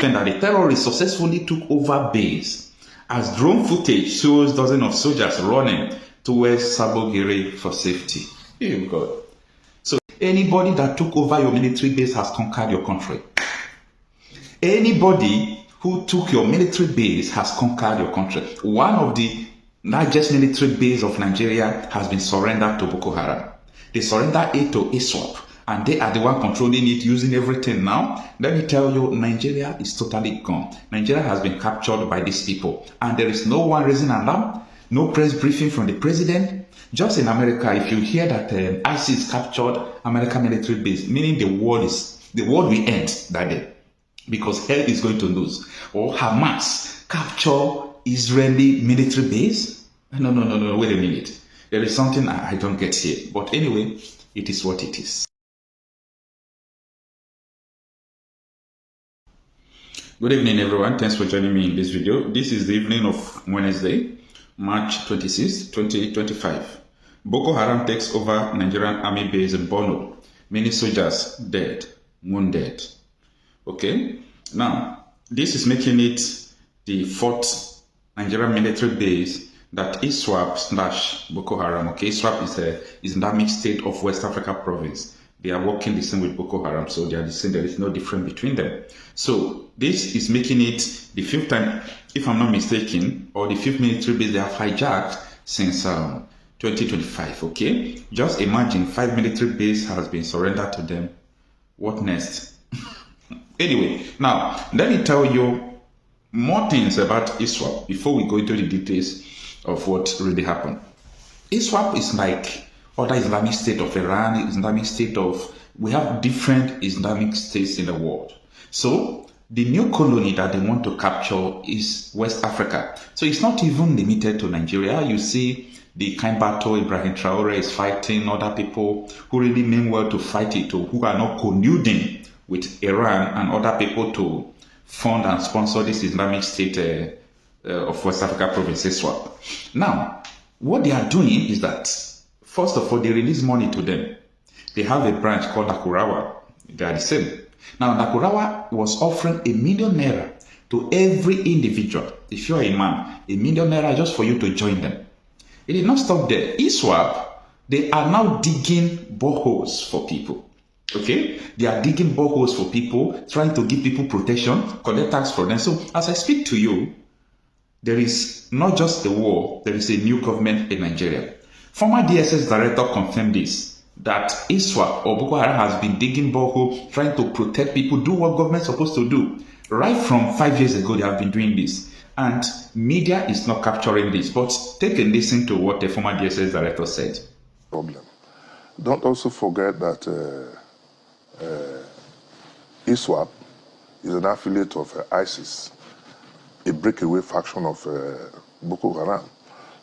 confirmed that the terrorists successfully took over base as drone footage shows dozens of soldiers running towards Sabogere for safety. Oh God. So anybody that took over your military base has conquered your country. Anybody who took your military base has conquered your country. One of the largest military base of Nigeria has been surrendered to Bokoharam. They surrendered it to ISWAP, and they are the one controlling it, using everything now. Let me tell you, Nigeria is totally gone. Nigeria has been captured by these people, and there is no one raising an alarm, no press briefing from the president. Just in America, if you hear that ISIS captured American military base, meaning the world will end that day, because hell is going to lose. Or Hamas capture Israeli military base? No, wait a minute. There is something I don't get here. But anyway, it is what it is. Good evening, everyone. Thanks for joining me in this video. This is the evening of Wednesday, March 26, 2025. Boko Haram takes over Nigerian army base in Borno. Many soldiers dead, wounded. Okay? Now, this is making it the fourth Nigerian military base that ISWAP / Boko Haram. Okay, ISWAP is an Islamic state of West Africa province. They are working the same with Boko Haram, so they are the same. There is no difference between them. So this is making it the fifth time, if I'm not mistaken, or the fifth military base they have hijacked since 2025. Okay, just imagine 5 military bases has been surrendered to them. What next? Anyway, now let me tell you more things about ISWAP before we go into the details of what really happened. ISWAP is like other Islamic state of Iran, Islamic state of, we have different Islamic states in the world. So the new colony that they want to capture is West Africa. So it's not even limited to Nigeria. You see the kind battle Ibrahim Traore is fighting, other people who really mean well to fight it, or who are not colluding with Iran and other people to fund and sponsor this Islamic state of West Africa province, ISWAP. Now, what they are doing is that, first of all, they release money to them. They have a branch called Nakurawa. They are the same. Now, Nakurawa was offering ₦1 million to every individual. If you are a man, ₦1 million just for you to join them. It did not stop there. ISWAP, they are now digging boreholes for people. Okay, they are digging boreholes for people, trying to give people protection, collect tax for them. So as I speak to you, there is not just a war, there is a new government in Nigeria. Former DSS director confirmed this, that ISWAP or Boko Haram has been digging boreholes, trying to protect people, do what government is supposed to do. Right from 5 years ago, they have been doing this. And media is not capturing this. But take a listen to what the former DSS director said. Problem. Don't also forget that ISWAP is an affiliate of ISIS, a breakaway faction of Boko Haram.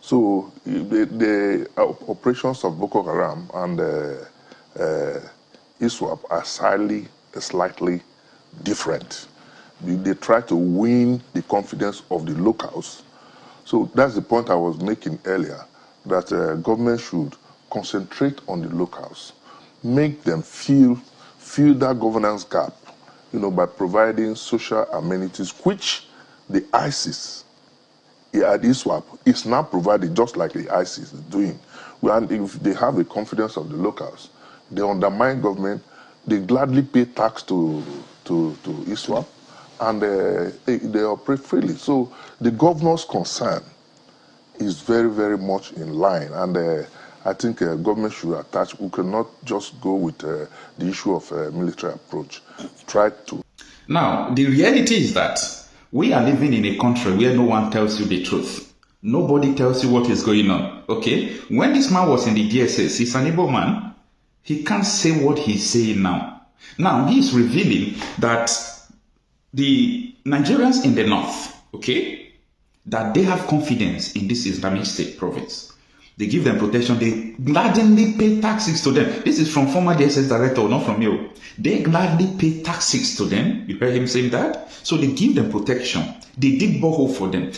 So the operations of Boko Haram and ISWAP are slightly different. They try to win the confidence of the locals. So that's the point I was making earlier, that government should concentrate on the locals, make them fill that governance gap, by providing social amenities, which the ISIS at ISWAP is now providing, just like the ISIS is doing. And if they have the confidence of the locals, they undermine government, they gladly pay tax to ISWAP, and they operate freely. So the governor's concern is very, very much in line, and I think government should attach. We cannot just go with the issue of military approach. Try to. Now, the reality is that we are living in a country where no one tells you the truth. Nobody tells you what is going on. Okay? When this man was in the DSS, he's an Igbo man. He can't say what he's saying now. Now, he is revealing that the Nigerians in the north, okay, that they have confidence in this Islamic State province. They give them protection. They gladly pay taxes to them. This is from former DSS director, not from you. They gladly pay taxes to them. You heard him saying that? So they give them protection. They dig borehole for them.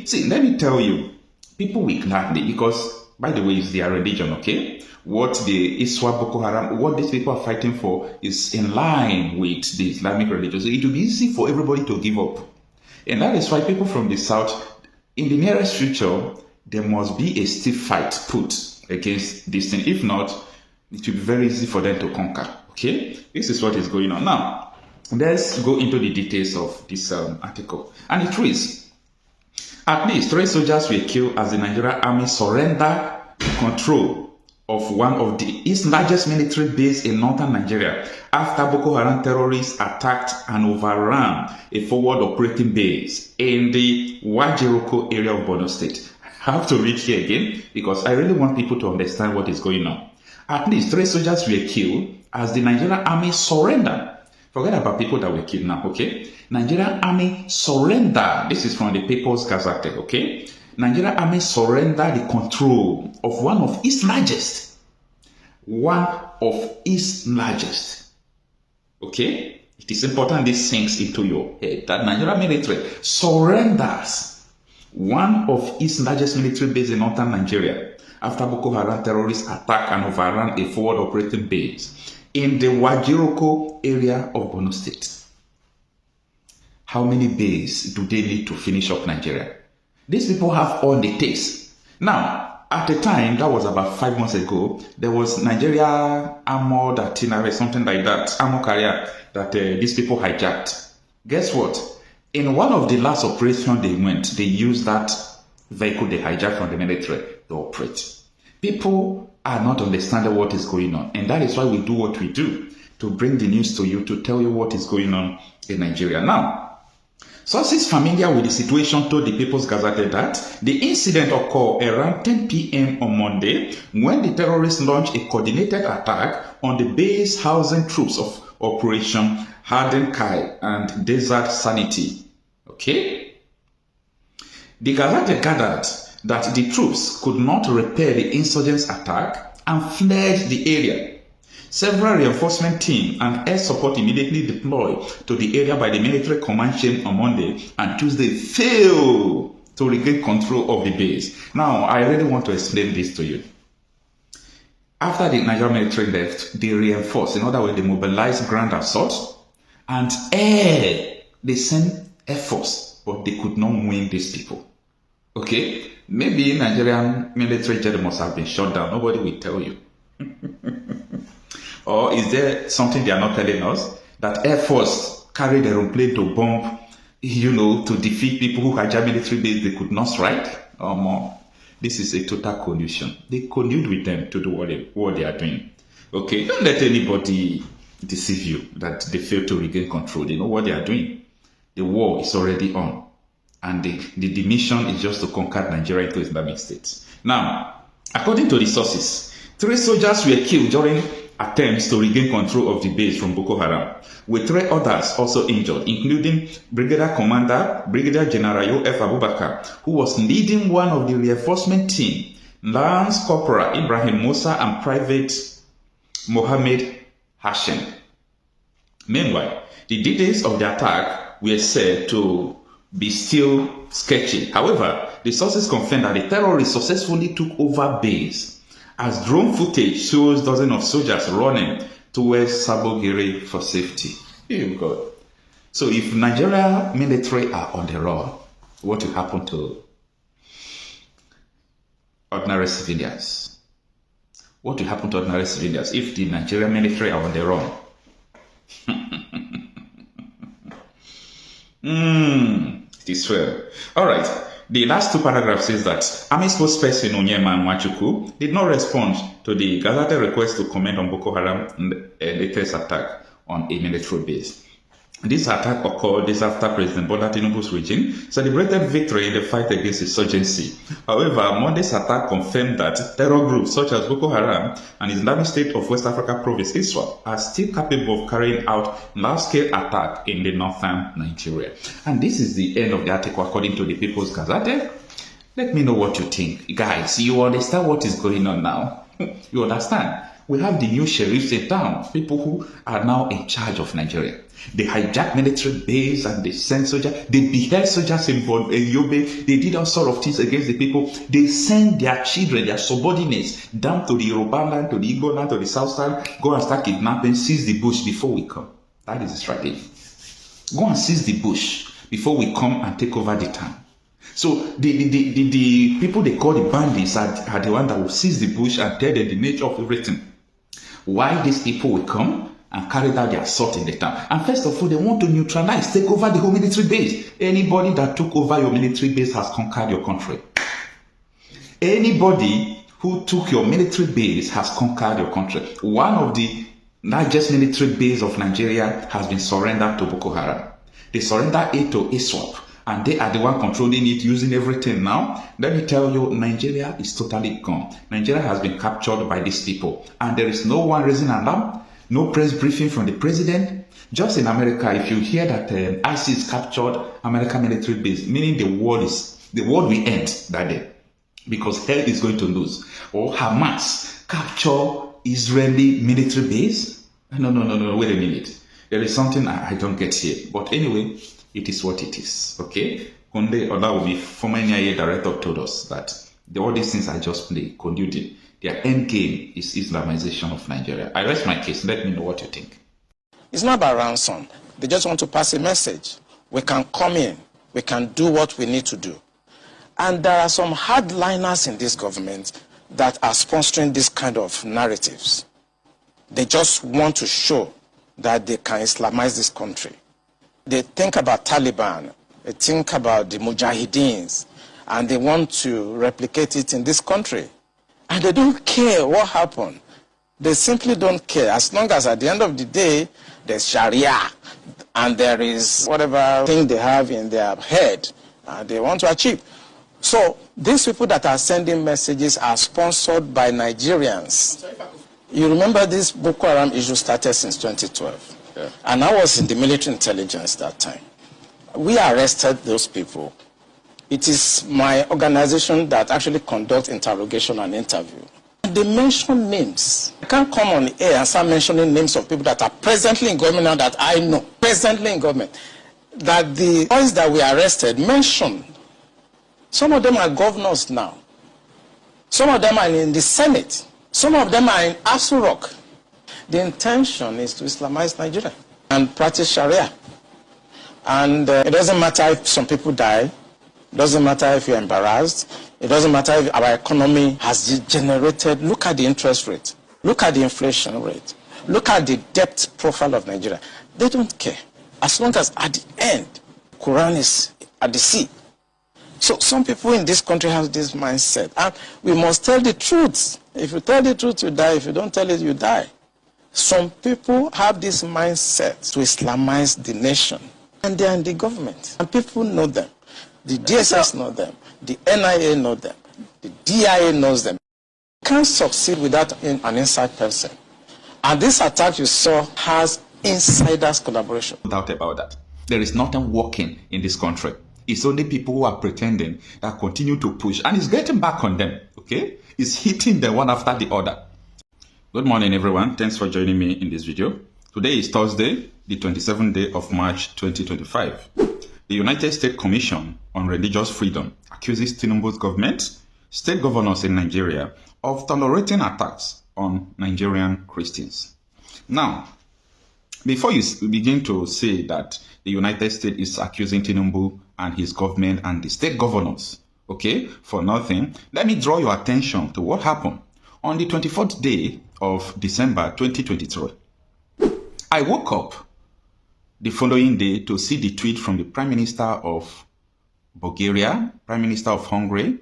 See, let me tell you, people will gladly, because by the way, is their religion, okay? What the Iswa Boko Haram, what these people are fighting for is in line with the Islamic religion. So it will be easy for everybody to give up. And that is why people from the south, in the nearest future, there must be a stiff fight put against this thing. If not, it will be very easy for them to conquer. Okay? This is what is going on. Now, let's go into the details of this article. And it reads, at least 3 soldiers were killed as the Nigerian army surrendered control of one of the East's largest military bases in northern Nigeria after Boko Haram terrorists attacked and overran a forward operating base in the Wajiroko area of Borno State. I have to read here again because I really want people to understand what is going on. At least 3 soldiers were killed as the Nigerian army surrendered. Forget about people that were kidnapped, okay? Nigerian army surrendered. This is from the People's Gazette, okay? Nigerian army surrendered the control of one of its largest. Okay? It is important this sinks into your head that Nigerian military surrenders one of its largest military bases in northern Nigeria after Boko Haram terrorists attacked and overran a forward operating base in the Wajiroko area of Borno State. How many bases do they need to finish up Nigeria? These people have all the takes. Now, at the time, that was about 5 months ago, there was Nigeria armored artillery, something like that, armor carrier that these people hijacked. Guess what? In one of the last operations they went, they used that vehicle they hijacked from the military to operate. People are not understanding what is going on, and that is why we do what we do, to bring the news to you, to tell you what is going on in Nigeria. Now, sources familiar with the situation told the People's Gazette that the incident occurred around 10 p.m. on Monday when the terrorists launched a coordinated attack on the base housing troops of Operation Harden Kai and Desert Sanity. Okay? The Gazette gathered that the troops could not repel the insurgents' attack and fled the area. Several reinforcement teams and air support immediately deployed to the area by the military command chain on Monday and Tuesday failed to regain control of the base. Now, I really want to explain this to you. After the Nigerian military left, they reinforced. In other words, they mobilized ground assault and air. They sent air force, but they could not win these people. Okay? Maybe Nigerian military jet must have been shot down. Nobody will tell you. Or is there something they are not telling us? That Air Force carried an aeroplane to bomb, to defeat people who hijacked military base they could not strike? Or more. This is a total collusion. They collude with them to do what they are doing. Okay, don't let anybody deceive you that they fail to regain control. They know what they are doing. The war is already on. And the mission is just to conquer Nigeria into Islamic States. Now, according to the sources, 3 soldiers were killed during attempts to regain control of the base from Boko Haram, with 3 others also injured, including Brigadier Commander Brigadier General Yof Abubakar, who was leading one of the reinforcement team, Lance Corporal Ibrahim Musa and Private Mohammed Hashim. Meanwhile, the details of the attack were said to be still sketchy. However, the sources confirmed that the terrorists successfully took over base, as drone footage shows dozens of soldiers running towards Sabogiri for safety. Oh God. So if Nigeria military are on the run, what will happen to ordinary civilians? What will happen to ordinary civilians if the Nigerian military are on the run? It is well. All right. The last 2 paragraphs says that Army spokesperson Onyema Nwachukwu did not respond to the Gazette request to comment on Boko Haram latest attack on a military base. This attack occurred days after President Bola Tinubu's regime celebrated victory in the fight against insurgency. However, Monday's attack confirmed that terror groups such as Boko Haram and Islamic State of West Africa Province ISWAP are still capable of carrying out large-scale attack in the northern Nigeria. And this is the end of the article according to the People's Gazette. Let me know what you think. Guys, you understand what is going on now? You understand? We have the new sheriffs in town, people who are now in charge of Nigeria. They hijack military base and they send soldiers. They behead soldiers in Yobe. They did all sort of things against the people. They send their children, their subordinates, down to the Yoruba land, to the Igbo land, to the South side. Go and start kidnapping, seize the bush before we come. That is the strategy. Go and seize the bush before we come and take over the town. So the people they call the bandits are the ones that will seize the bush and tell them the nature of everything. Why these people will come and carry out their assault in the town. And first of all, they want to neutralize, take over the whole military base. Anybody that took over your military base has conquered your country. Anybody who took your military base has conquered your country. One of the largest military base of Nigeria has been surrendered to Bokoharam. They surrendered it to ISWAP, and they are the one controlling it, using everything now. Let me tell you, Nigeria is totally gone. Nigeria has been captured by these people, and there is no one raising an alarm, no press briefing from the president. Just in America, if you hear that ISIS captured American military base, meaning the world will end that day, because hell is going to lose. Or Hamas capture Israeli military base. No, wait a minute. There is something I don't get here. But anyway, it is what it is. Okay? Konde Olaobi, former NIA director, told us that all these things I just played, concluded, their end game is Islamization of Nigeria. I rest my case. Let me know what you think. It's not about ransom. They just want to pass a message. We can come in. We can do what we need to do. And there are some hardliners in this government that are sponsoring this kind of narratives. They just want to show that they can Islamize this country. They think about Taliban, they think about the Mujahideens, and they want to replicate it in this country. And they don't care what happened. They simply don't care. As long as at the end of the day, there's Sharia, and there is whatever thing they have in their head, they want to achieve. So these people that are sending messages are sponsored by Nigerians. You remember this Bokoharam issue started since 2012. Yeah. And I was in the military intelligence that time. We arrested those people. It is my organization that actually conducts interrogation and interview. They mention names. I can't come on air and start mentioning names of people that are presently in government now that I know, presently in government, that the boys that we arrested mentioned. Some of them are governors now. Some of them are in the Senate. Some of them are in Aso Rock. The intention is to Islamize Nigeria and practice Sharia. And it doesn't matter if some people die. It doesn't matter if you're embarrassed. It doesn't matter if our economy has degenerated. Look at the interest rate. Look at the inflation rate. Look at the debt profile of Nigeria. They don't care. As long as at the end, Quran is at the sea. So some people in this country have this mindset. And we must tell the truth. If you tell the truth, you die. If you don't tell it, you die. Some people have this mindset to Islamize the nation. And they are in the government. And people know them. The DSS know them. The NIA know them. The DIA knows them. You can't succeed without an inside person. And this attack you saw has insiders collaboration. No doubt about that. There is nothing working in this country. It's only people who are pretending that continue to push. And it's getting back on them, okay? It's hitting them one after the other. Good morning, everyone. Thanks for joining me in this video. Today is Thursday, the 27th day of March 2025. The United States Commission on Religious Freedom accuses Tinubu's government, state governors in Nigeria, of tolerating attacks on Nigerian Christians. Now, before you begin to say that the United States is accusing Tinubu and his government and the state governors, okay, for nothing, let me draw your attention to what happened on the 24th day of December 2023. I woke up the following day to see the tweet from the Prime Minister of Bulgaria, Prime Minister of Hungary,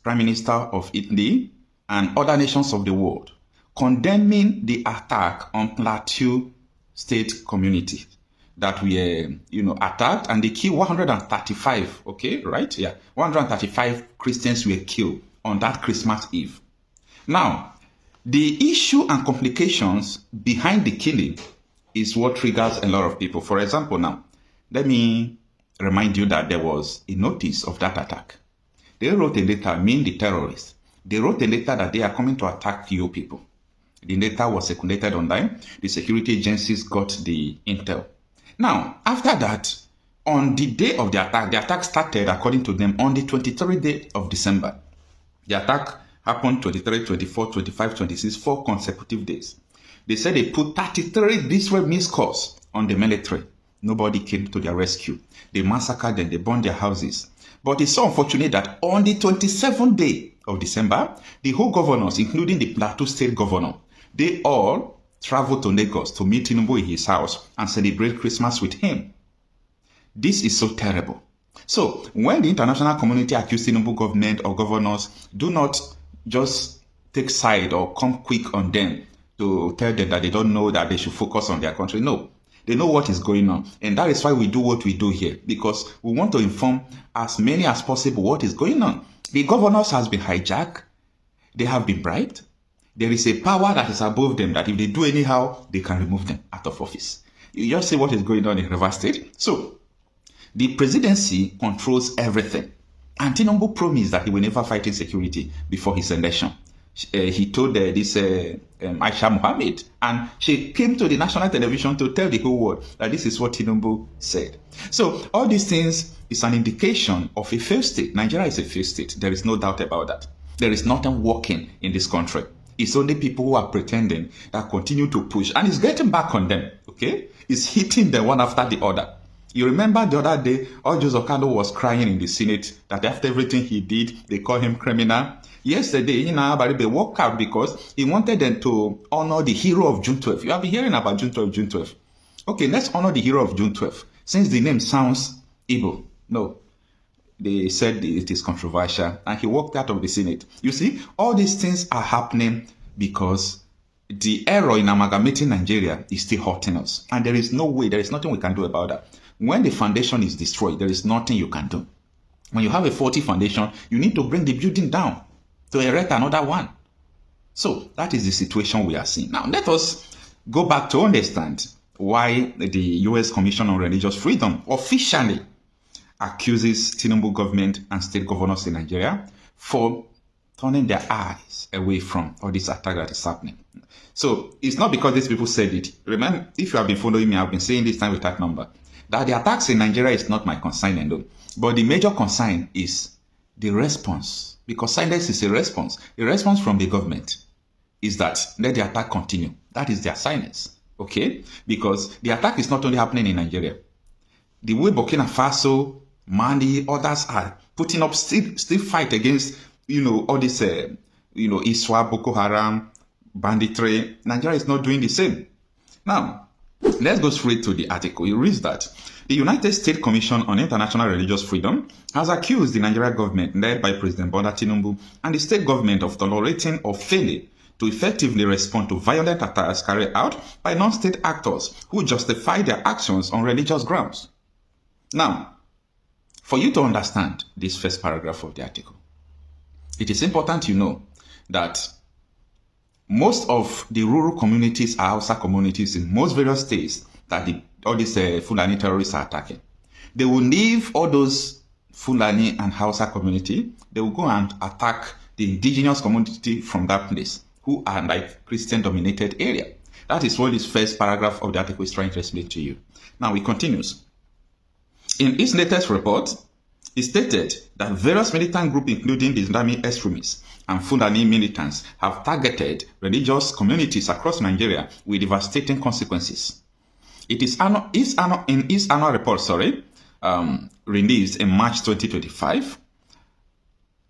Prime Minister of Italy, and other nations of the world condemning the attack on Plateau State community that we, attacked, and they killed 135, okay, right? Yeah, 135 Christians were killed on that Christmas Eve. Now, the issue and complications behind the killing is what triggers a lot of people. For example, now, let me remind you that there was a notice of that attack. They wrote a letter, the terrorists. They wrote a letter that they are coming to attack you people. The data was circulated online. The security agencies got the intel. Now, after that, on the day of the attack started, according to them, on the 23rd day of December. The attack happened 23, 24, 25, 26, 4 consecutive days. They said they put 33 different missed calls on the military. Nobody came to their rescue. They massacred them, they burned their houses. But it's so unfortunate that on the 27th day of December, the whole governors, including the Plateau State governor, they all traveled to Lagos to meet Tinubu in his house and celebrate Christmas with him. This is so terrible. So when the international community accused Tinubu government or governors, do not just take side or come quick on them to tell them that they don't know that they should focus on their country. No, they know what is going on. And that is why we do what we do here, because we want to inform as many as possible what is going on. The governors has been hijacked. They have been bribed. There is a power that is above them that if they do anyhow, they can remove them out of office. You just see what is going on in Rivers State. So the presidency controls everything. And Tinubu promised that he will never fight insecurity before his election. He told this Aisha Mohammed, and she came to the national television to tell the whole world that this is what Tinubu said. So all these things is an indication of a failed state. Nigeria is a failed state. There is no doubt about that. There is nothing working in this country. It's only people who are pretending that continue to push, and it's getting back on them. Okay, it's hitting them one after the other. You remember the other day, Joseph Okado was crying in the Senate that after everything he did, they call him criminal. Yesterday, they walked out because he wanted them to honor the hero of June 12. You have been hearing about June 12, June 12. Okay, let's honor the hero of June 12. Since the name sounds Igbo. No, they said it is controversial, and he walked out of the Senate. You see, all these things are happening because the error in amalgamating Nigeria is still hurting us. And there is no way, there is nothing we can do about that. When the foundation is destroyed, there is nothing you can do. When you have a faulty foundation, you need to bring the building down to erect another one. So that is the situation we are seeing. Now, let us go back to understand why the U.S. Commission on Religious Freedom officially accuses Tinubu government and state governors in Nigeria for turning their eyes away from all this attack that is happening. So it's not because these people said it. Remember, if you have been following me, I've been saying this time with that number, that the attacks in Nigeria is not my concern alone. But the major concern is the response. Because silence is a response. The response from the government is that let the attack continue. That is their silence. Okay? Because the attack is not only happening in Nigeria. The way Burkina Faso, Mali, others are putting up still fight against, all this, Iswa, Bokoharam, banditry. Nigeria is not doing the same. Now, let's go straight to the article. It reads that the United States Commission on International Religious Freedom has accused the Nigerian government, led by President Bola Tinubu, and the state government of tolerating or failing to effectively respond to violent attacks carried out by non-state actors who justify their actions on religious grounds. Now, for you to understand this first paragraph of the article, it is important you know that most of the rural communities are Hausa communities in most various states that all these Fulani terrorists are attacking. They will leave all those Fulani and Hausa community. They will go and attack the indigenous community from that place, who are like Christian-dominated area. That is what this first paragraph of the article is trying to explain to you. Now, it continues. In its latest report, it stated that various militant groups, including the Islamic extremists and Fulani militants, have targeted religious communities across Nigeria with devastating consequences. It is in its annual report, released in March 2025,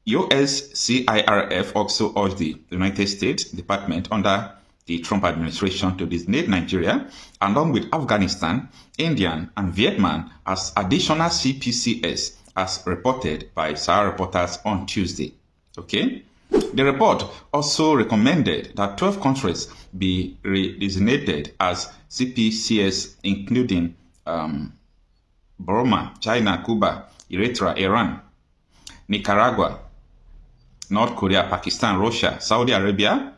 USCIRF also urged the United States Department under the Trump administration to designate Nigeria, along with Afghanistan, India, and Vietnam, as additional CPCS, as reported by Sahara reporters on Tuesday. Okay? The report also recommended that 12 countries be redesignated as CPCS, including Burma, China, Cuba, Eritrea, Iran, Nicaragua, North Korea, Pakistan, Russia, Saudi Arabia,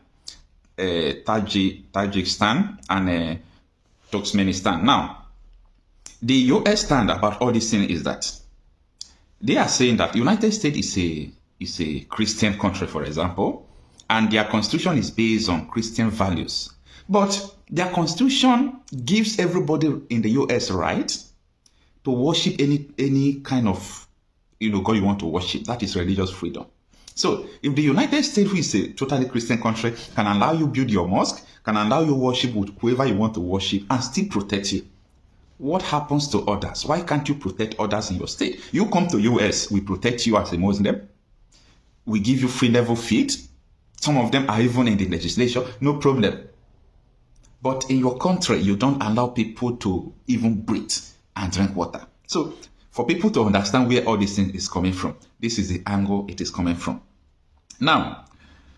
Tajikistan, and Turkmenistan. Now, the US stand about all these things is that they are saying that the United States is a Christian country, for example, and their constitution is based on Christian values. But their constitution gives everybody in the US right to worship any kind of God you want to worship. That is religious freedom. So if the United States, who is a totally Christian country, can allow you build your mosque, can allow you worship with whoever you want to worship and still protect you, what happens to others? Why can't you protect others in your state? You come to US, we protect you as a Muslim. We give you free level feed. Some of them are even in the legislature, no problem. But in your country, you don't allow people to even breathe and drink water. So for people to understand where all this thing is coming from, this is the angle it is coming from. Now,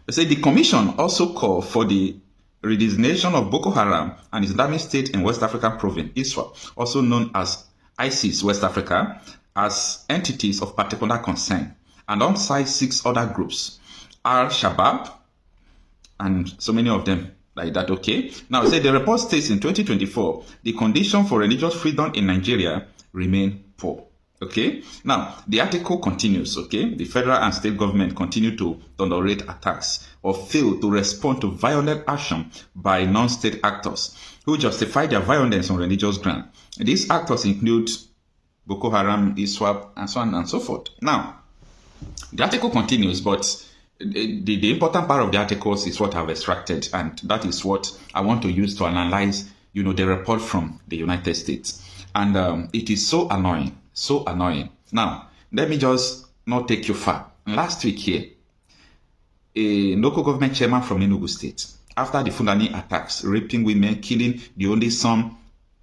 they say the commission also called for the redesignation of Boko Haram and Islamic State in West African province, ISWAP, also known as ISIS West Africa, as entities of particular concern, alongside 6 other groups, Al-Shabaab, and so many of them like that, okay? Now, say the report states in 2024, the condition for religious freedom in Nigeria remain poor, okay? Now, the article continues, okay? The federal and state government continue to tolerate attacks or fail to respond to violent action by non-state actors who justify their violence on religious ground. These actors include Boko Haram, ISWAP, and so on and so forth. Now, the article continues, but the important part of the articles is what I've extracted, and that is what I want to use to analyze, the report from the United States. And it is so annoying, so annoying. Now, let me just not take you far. Last week here, a local government chairman from Enugu State, after the Fulani attacks, raping women, killing the only son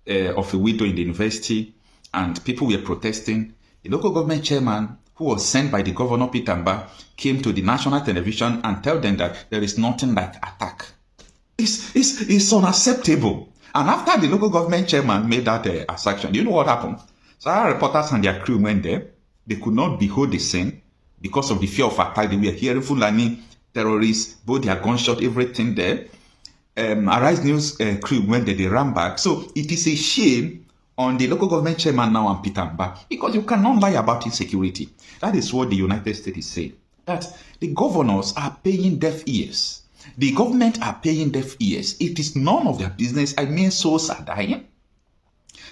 of a widow in the university, and people were protesting, the local government chairman, who was sent by the governor Peter Mba, came to the national television and told them that there is nothing like attack. It's unacceptable. And after the local government chairman made that assertion, do you know what happened? So our reporters and their crew went there. They could not behold the scene because of the fear of attack. They were hearing Fulani terrorists, both their gunshot, everything there. Arise News crew went there, they ran back. So it is a shame on the local government chairman now and Peter Mba, because you cannot lie about insecurity. That is what the United States is saying. That the governors are paying deaf ears. The government are paying deaf ears. It is none of their business. I mean, souls are dying.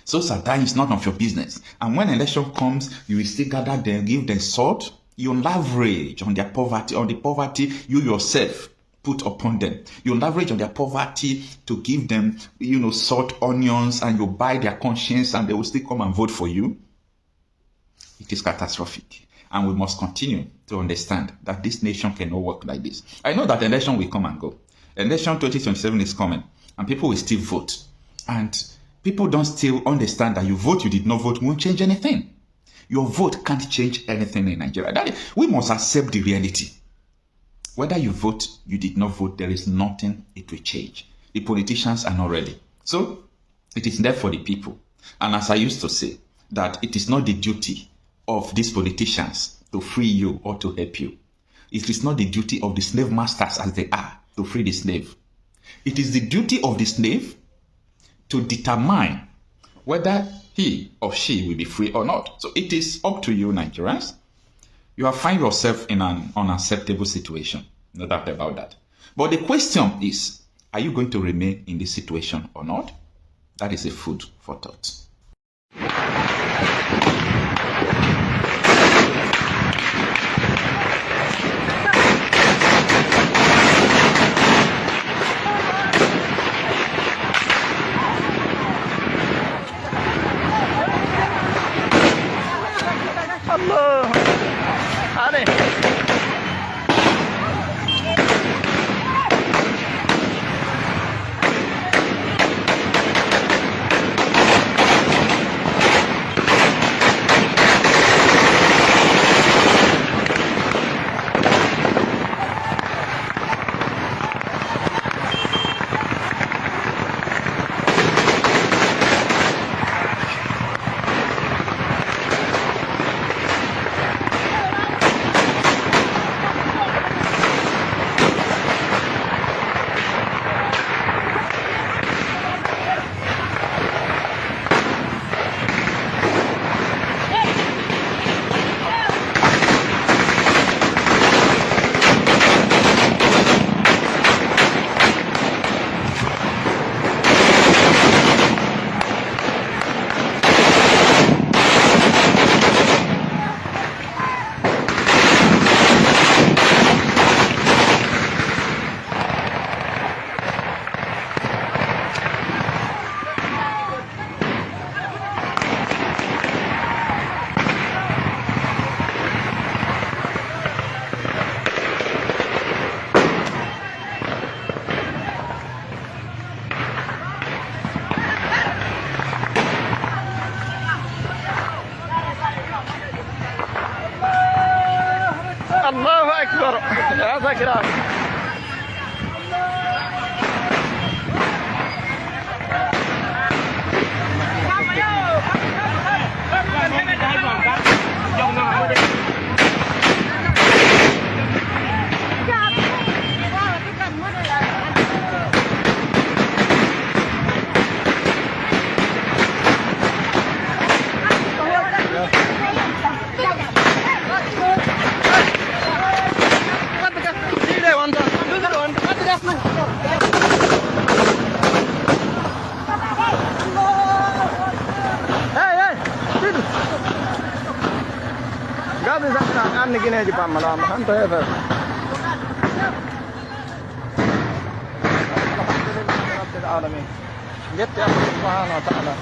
Souls are dying is none of your business. And when election comes, you will still gather them, give them sword. You leverage on their poverty, on the poverty you yourself put upon them. You leverage on their poverty to give them, salt, onions, and you buy their conscience and they will still come and vote for you. It is catastrophic. And we must continue to understand that this nation cannot work like this. I know that election will come and go. Election 2027 is coming and people will still vote. And people don't still understand that you vote, you did not vote, won't change anything. Your vote can't change anything in Nigeria. We must accept the reality. Whether you vote, you did not vote, there is nothing it will change. The politicians are not ready. So, it is there for the people. And as I used to say, that it is not the duty of these politicians to free you or to help you. It is not the duty of the slave masters as they are to free the slave. It is the duty of the slave to determine whether he or she will be free or not. So it is up to you, Nigerians. You have found yourself in an unacceptable situation. No doubt about that. But the question is, are you going to remain in this situation or not? That is a food for thought. قاضي زكنا أنا جينا يجيب عملا ما أنت هذا الحمد لله رب العالمين جبت يا الله سبحانه وتعالى